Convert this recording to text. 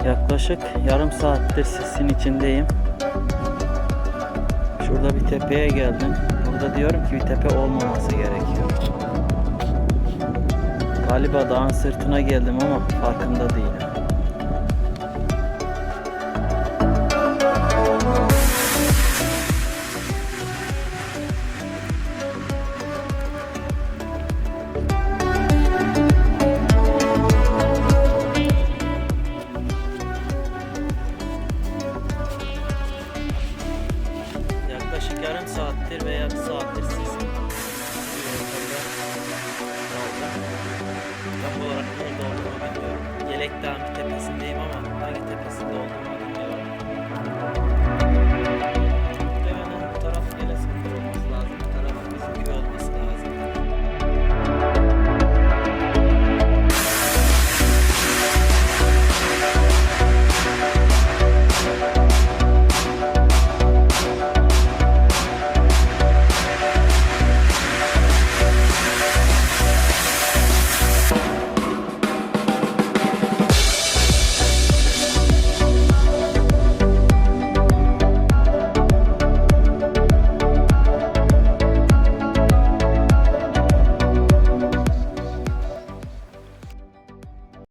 Yaklaşık yarım saattir sisin içindeyim. Şurada bir tepeye geldim. Burada diyorum ki bir tepe olmaması gerekiyor. Galiba dağın sırtına geldim ama farkında değilim. Yaklaşık yarım saattir veya bir saattir sisin. Tam olarak nerede olduğumu bilmiyorum. Yelek Dağı'nın tepesindeyim ama hangi tepesinde olduğumu bilmiyorum.